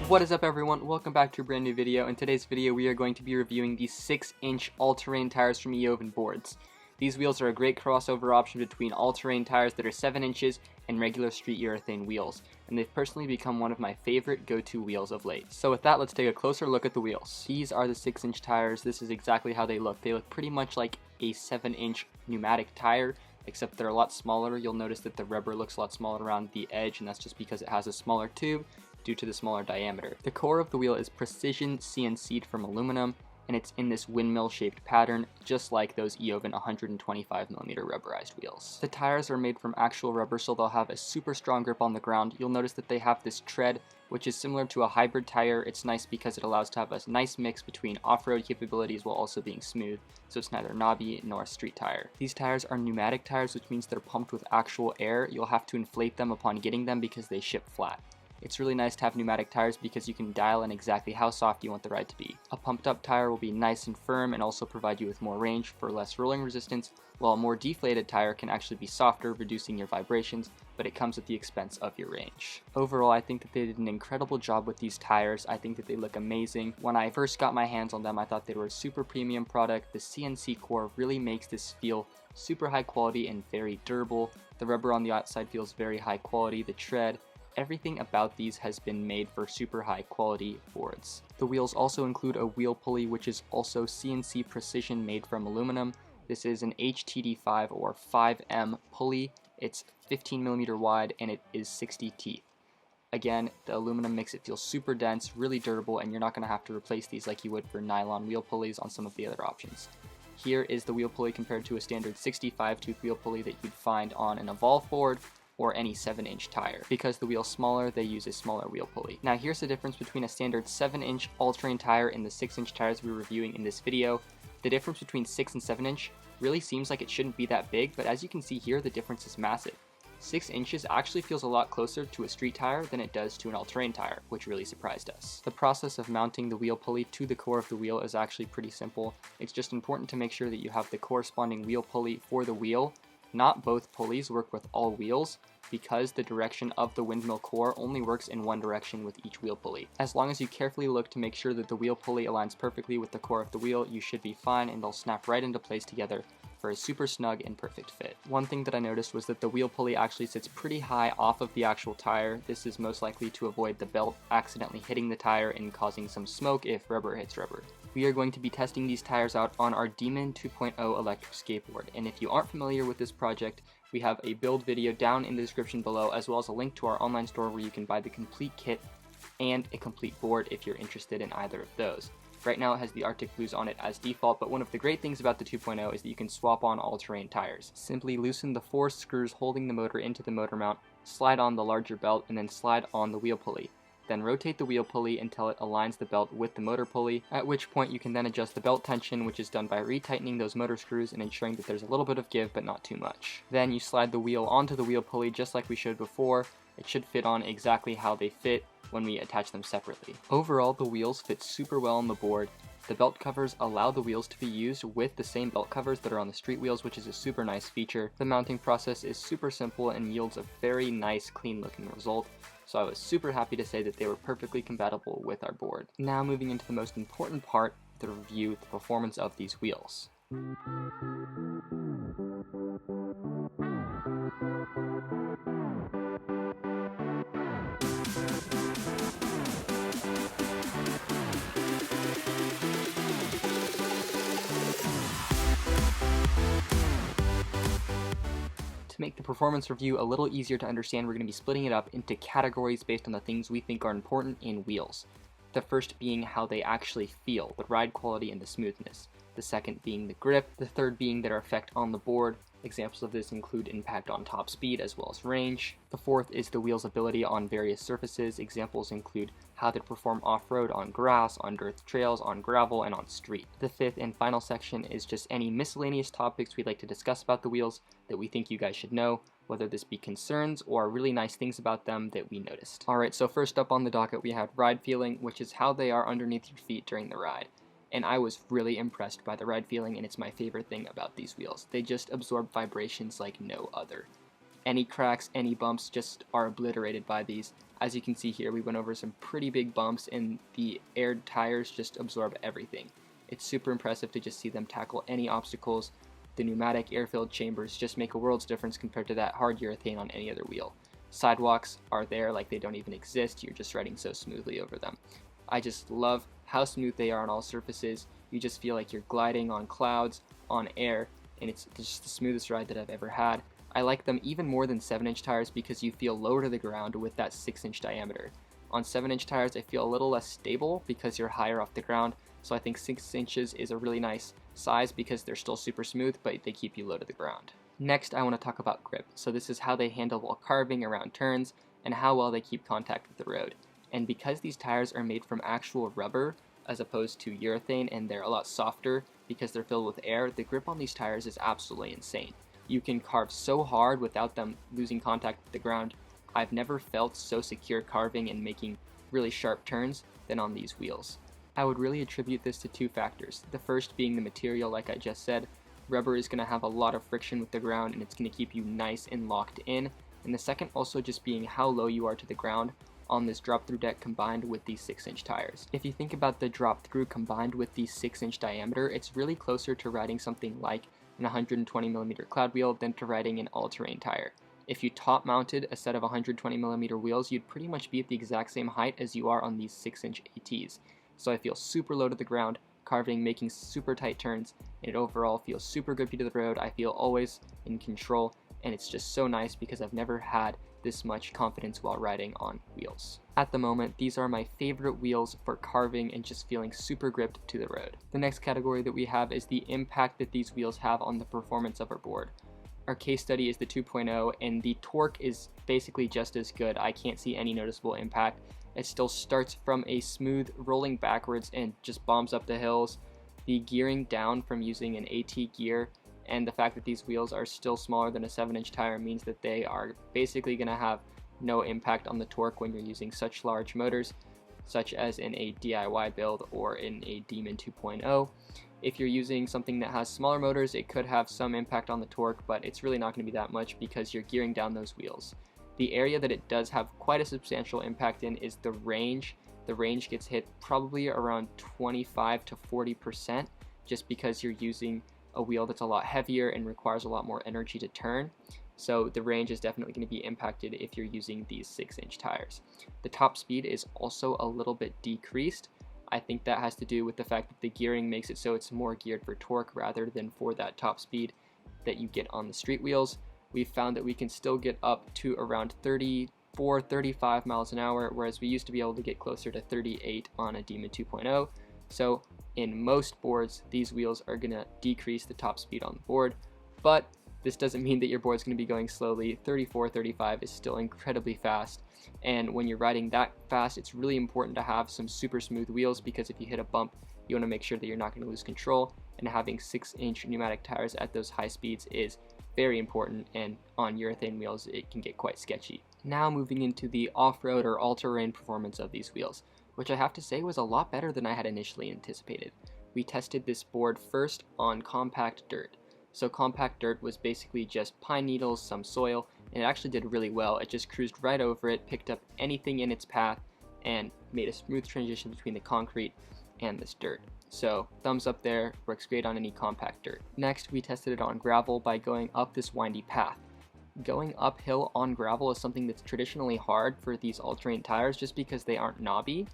What is up everyone, welcome back to a brand new video. In today's video we are going to be reviewing the 6-inch all-terrain tires from Eovan boards. These wheels are a great crossover option between all-terrain tires that are 7 inches and regular street urethane wheels, and they've personally become one of my favorite go-to wheels of late. So with that, let's take a closer look at the wheels. These are the 6-inch tires. This is exactly how they look. They look pretty much like a 7-inch pneumatic tire, except they're a lot smaller. You'll notice that the rubber looks a lot smaller around the edge, and that's just because it has a smaller tube due to the smaller diameter. The core of the wheel is precision CNC'd from aluminum, and it's in this windmill shaped pattern, just like those Eovan 125mm rubberized wheels. The tires are made from actual rubber, so they'll have a super strong grip on the ground. You'll notice that they have this tread, which is similar to a hybrid tire. It's nice because it allows to have a nice mix between off-road capabilities while also being smooth, so it's neither knobby nor a street tire. These tires are pneumatic tires, which means they're pumped with actual air. You'll have to inflate them upon getting them because they ship flat. It's really nice to have pneumatic tires because you can dial in exactly how soft you want the ride to be. A pumped up tire will be nice and firm and also provide you with more range for less rolling resistance, while a more deflated tire can actually be softer, reducing your vibrations, but it comes at the expense of your range. Overall, I think that they did an incredible job with these tires. I think that they look amazing. When I first got my hands on them, I thought they were a super premium product. The CNC core really makes this feel super high quality and very durable. The rubber on the outside feels very high quality. The tread, everything about these has been made for super high quality boards. The wheels also include a wheel pulley, which is also CNC precision made from aluminum. This is an HTD5 or 5M pulley. It's 15mm wide and it is 60 teeth. Again, the aluminum makes it feel super dense, really durable, and you're not going to have to replace these like you would for nylon wheel pulleys on some of the other options. Here is the wheel pulley compared to a standard 65 tooth wheel pulley that you'd find on an Evolve board or any 7-inch tire. Because the wheel's smaller, they use a smaller wheel pulley. Now here's the difference between a standard 7-inch all-terrain tire and the 6-inch tires we're reviewing in this video. The difference between 6 and 7-inch really seems like it shouldn't be that big, but as you can see here, the difference is massive. 6 inches actually feels a lot closer to a street tire than it does to an all-terrain tire, which really surprised us. The process of mounting the wheel pulley to the core of the wheel is actually pretty simple. It's just important to make sure that you have the corresponding wheel pulley for the wheel. Not both pulleys work with all wheels, because the direction of the windmill core only works in one direction with each wheel pulley. As long as you carefully look to make sure that the wheel pulley aligns perfectly with the core of the wheel, you should be fine and they'll snap right into place together for a super snug and perfect fit. One thing that I noticed was that the wheel pulley actually sits pretty high off of the actual tire. This is most likely to avoid the belt accidentally hitting the tire and causing some smoke if rubber hits rubber. We are going to be testing these tires out on our Demon 2.0 electric skateboard, and if you aren't familiar with this project, we have a build video down in the description below, as well as a link to our online store where you can buy the complete kit and a complete board if you're interested in either of those. Right now it has the Arctic Blues on it as default, but one of the great things about the 2.0 is that you can swap on all-terrain tires. Simply loosen the 4 screws holding the motor into the motor mount, slide on the larger belt, and then slide on the wheel pulley. Then rotate the wheel pulley until it aligns the belt with the motor pulley, at which point you can then adjust the belt tension, which is done by retightening those motor screws and ensuring that there's a little bit of give but not too much. Then you slide the wheel onto the wheel pulley just like we showed before. It should fit on exactly how they fit when we attach them separately. Overall, the wheels fit super well on the board. The belt covers allow the wheels to be used with the same belt covers that are on the street wheels, which is a super nice feature. The mounting process is super simple and yields a very nice, clean looking result. So I was super happy to say that they were perfectly compatible with our board. Now moving into the most important part, the review, the performance of these wheels. To make the performance review a little easier to understand, we're going to be splitting it up into categories based on the things we think are important in wheels. The first being how they actually feel, the ride quality and the smoothness. The second being the grip. The third being their effect on the board. Examples of this include impact on top speed as well as range. The fourth is the wheel's ability on various surfaces. Examples include how they perform off-road on grass, on dirt trails, on gravel, and on street. The fifth and final section is just any miscellaneous topics we'd like to discuss about the wheels that we think you guys should know, whether this be concerns or really nice things about them that we noticed. Alright, so first up on the docket we have ride feeling, which is how they are underneath your feet during the ride. And I was really impressed by the ride feeling, and it's my favorite thing about these wheels. They just absorb vibrations like no other. Any cracks, any bumps just are obliterated by these. As you can see here, we went over some pretty big bumps and the aired tires just absorb everything. It's super impressive to just see them tackle any obstacles. The pneumatic air-filled chambers just make a world's difference compared to that hard urethane on any other wheel. Sidewalks are there like they don't even exist, you're just riding so smoothly over them. I just love how smooth they are on all surfaces. You just feel like you're gliding on clouds, on air, and it's just the smoothest ride that I've ever had. I like them even more than 7-inch tires because you feel lower to the ground with that 6-inch diameter. On 7-inch tires I feel a little less stable because you're higher off the ground, so I think 6 inches is a really nice size because they're still super smooth, but they keep you low to the ground. Next, I want to talk about grip. So this is how they handle while carving around turns and how well they keep contact with the road. And because these tires are made from actual rubber as opposed to urethane and they're a lot softer because they're filled with air, the grip on these tires is absolutely insane. You can carve so hard without them losing contact with the ground. I've never felt so secure carving and making really sharp turns than on these wheels. I would really attribute this to 2 factors. The first being the material, like I just said. Rubber is going to have a lot of friction with the ground and it's going to keep you nice and locked in. And the second also just being how low you are to the ground on this drop-through deck combined with these 6-inch tires. If you think about the drop-through combined with the 6-inch diameter, it's really closer to riding something like an 120mm cloud wheel than to riding an all-terrain tire. If you top mounted a set of 120mm wheels, you'd pretty much be at the exact same height as you are on these 6-inch ATs. So I feel super low to the ground, carving, making super tight turns, and it overall feels super grippy to the road. I feel always in control, and it's just so nice because I've never had this much confidence while riding on wheels. At the moment, these are my favorite wheels for carving and just feeling super gripped to the road. The next category that we have is the impact that these wheels have on the performance of our board. Our case study is the 2.0 and the torque is basically just as good. I can't see any noticeable impact. It still starts from a smooth rolling backwards and just bombs up the hills. The gearing down from using an AT gear and the fact that these wheels are still smaller than a 7-inch tire means that they are basically going to have no impact on the torque when you're using such large motors, such as in a DIY build or in a Demon 2.0. If you're using something that has smaller motors, it could have some impact on the torque, but it's really not going to be that much because you're gearing down those wheels. The area that it does have quite a substantial impact in is the range. The range gets hit probably around 25 to 40% just because you're using a wheel that's a lot heavier and requires a lot more energy to turn. So the range is definitely going to be impacted if you're using these 6-inch tires. The top speed is also a little bit decreased. I think that has to do with the fact that the gearing makes it so it's more geared for torque rather than for that top speed that you get on the street wheels. We've found that we can still get up to around 34, 35 miles an hour, whereas we used to be able to get closer to 38 on a Demon 2.0. So in most boards, these wheels are going to decrease the top speed on the board, but this doesn't mean that your board's going to be going slowly. 34, 35 is still incredibly fast, and when you're riding that fast, it's really important to have some super smooth wheels because if you hit a bump, you want to make sure that you're not going to lose control, and having 6-inch pneumatic tires at those high speeds is very important, and on urethane wheels, it can get quite sketchy. Now moving into the off-road or all-terrain performance of these wheels, which I have to say was a lot better than I had initially anticipated. We tested this board first on compact dirt. So compact dirt was basically just pine needles, some soil, and it actually did really well. It just cruised right over it, picked up anything in its path, and made a smooth transition between the concrete and this dirt. So thumbs up there, works great on any compact dirt. Next, we tested it on gravel by going up this windy path. Going uphill on gravel is something that's traditionally hard for these all-terrain tires just because they aren't knobby.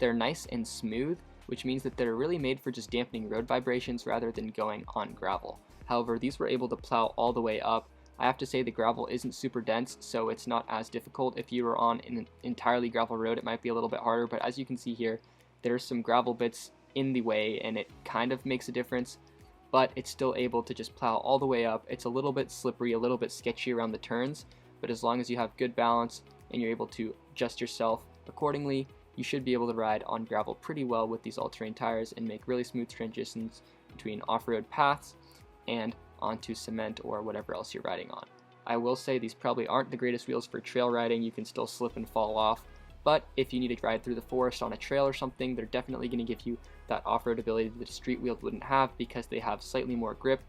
They're nice and smooth, which means that they're really made for just dampening road vibrations rather than going on gravel. However, these were able to plow all the way up. I have to say the gravel isn't super dense, so it's not as difficult. If you were on an entirely gravel road, it might be a little bit harder, but as you can see here, there's some gravel bits in the way and it kind of makes a difference, but it's still able to just plow all the way up. It's a little bit slippery, a little bit sketchy around the turns, but as long as you have good balance and you're able to adjust yourself accordingly, you should be able to ride on gravel pretty well with these all-terrain tires and make really smooth transitions between off-road paths and onto cement or whatever else you're riding on. I will say these probably aren't the greatest wheels for trail riding. You can still slip and fall off, but if you need to ride through the forest on a trail or something, they're definitely going to give you that off-road ability that a street wheel wouldn't have because they have slightly more grip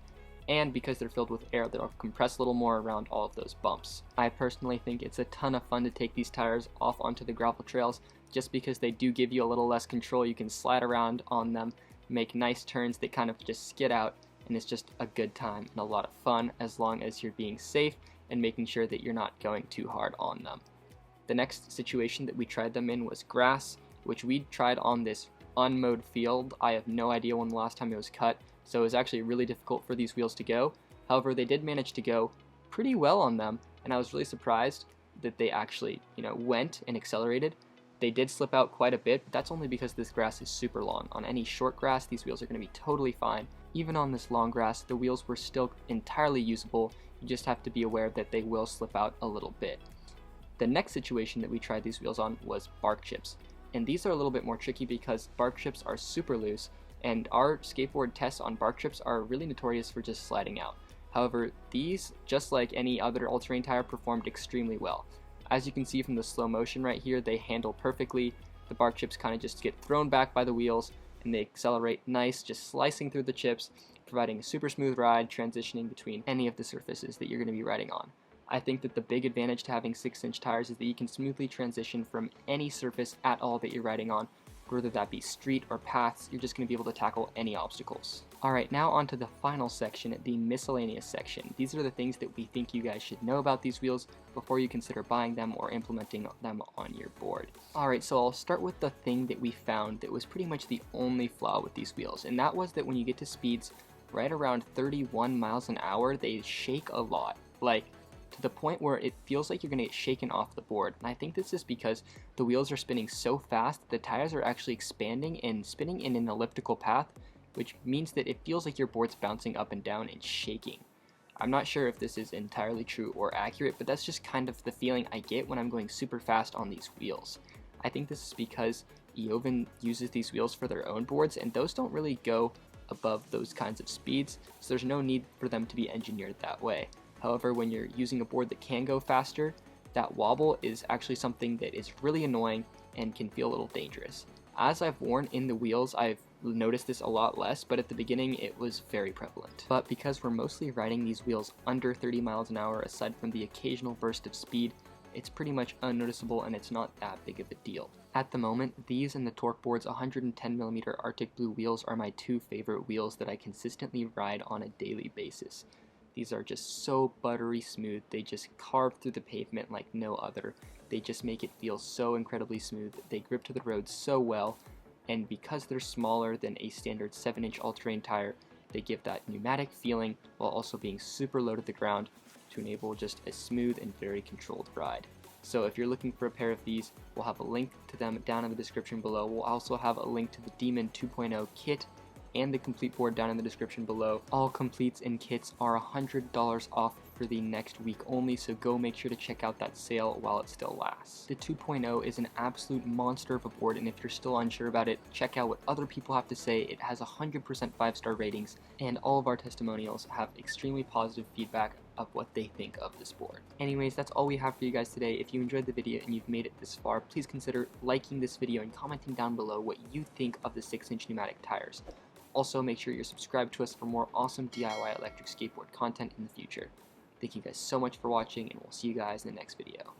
and because they're filled with air, they'll compress a little more around all of those bumps. I personally think it's a ton of fun to take these tires off onto the gravel trails just because they do give you a little less control. You can slide around on them, make nice turns that kind of just skid out, and it's just a good time and a lot of fun as long as you're being safe and making sure that you're not going too hard on them. The next situation that we tried them in was grass, which we tried on this unmowed field. I have no idea when the last time it was cut, so it was actually really difficult for these wheels to go. However, they did manage to go pretty well on them, and I was really surprised that they actually, went and accelerated. They did slip out quite a bit, but that's only because this grass is super long. On any short grass, these wheels are going to be totally fine. Even on this long grass, the wheels were still entirely usable. You just have to be aware that they will slip out a little bit. The next situation that we tried these wheels on was bark chips. And these are a little bit more tricky because bark chips are super loose, and our skateboard tests on bark chips are really notorious for just sliding out. However, these, just like any other all-terrain tire, performed extremely well. As you can see from the slow motion right here, they handle perfectly. The bark chips kind of just get thrown back by the wheels, and they accelerate nice, just slicing through the chips, providing a super smooth ride, transitioning between any of the surfaces that you're going to be riding on. I think that the big advantage to having 6-inch tires is that you can smoothly transition from any surface at all that you're riding on, whether that be street or paths. You're just going to be able to tackle any obstacles. Alright, now on to the final section, the miscellaneous section. These are the things that we think you guys should know about these wheels before you consider buying them or implementing them on your board. Alright, so I'll start with the thing that we found that was pretty much the only flaw with these wheels, and that was that when you get to speeds right around 31 miles an hour, they shake a lot. To the point where it feels like you're going to get shaken off the board. And I think this is because the wheels are spinning so fast that the tires are actually expanding and spinning in an elliptical path, which means that it feels like your board's bouncing up and down and shaking. I'm not sure if this is entirely true or accurate, but that's just kind of the feeling I get when I'm going super fast on these wheels. I think this is because Eovan uses these wheels for their own boards, and those don't really go above those kinds of speeds, so there's no need for them to be engineered that way. However, when you're using a board that can go faster, that wobble is actually something that is really annoying and can feel a little dangerous. As I've worn in the wheels, I've noticed this a lot less, but at the beginning it was very prevalent. But because we're mostly riding these wheels under 30 miles an hour, aside from the occasional burst of speed, it's pretty much unnoticeable and it's not that big of a deal. At the moment, these and the Torque Board's 110mm Arctic Blue wheels are my two favorite wheels that I consistently ride on a daily basis. These are just so buttery smooth. They just carve through the pavement like no other. They just make it feel so incredibly smooth. They grip to the road so well, and because they're smaller than a standard 7-inch all-terrain tire, they give that pneumatic feeling while also being super low to the ground to enable just a smooth and very controlled ride. So if you're looking for a pair of these, we'll have a link to them down in the description below. We'll also have a link to the Demon 2.0 kit and the complete board down in the description below. All completes and kits are $100 off for the next week only, so go make sure to check out that sale while it still lasts. The 2.0 is an absolute monster of a board, and if you're still unsure about it, check out what other people have to say. It has 100% 5-star ratings, and all of our testimonials have extremely positive feedback of what they think of this board. Anyways, that's all we have for you guys today. If you enjoyed the video and you've made it this far, please consider liking this video and commenting down below what you think of the 6-inch pneumatic tires. Also, make sure you're subscribed to us for more awesome DIY electric skateboard content in the future. Thank you guys so much for watching, and we'll see you guys in the next video.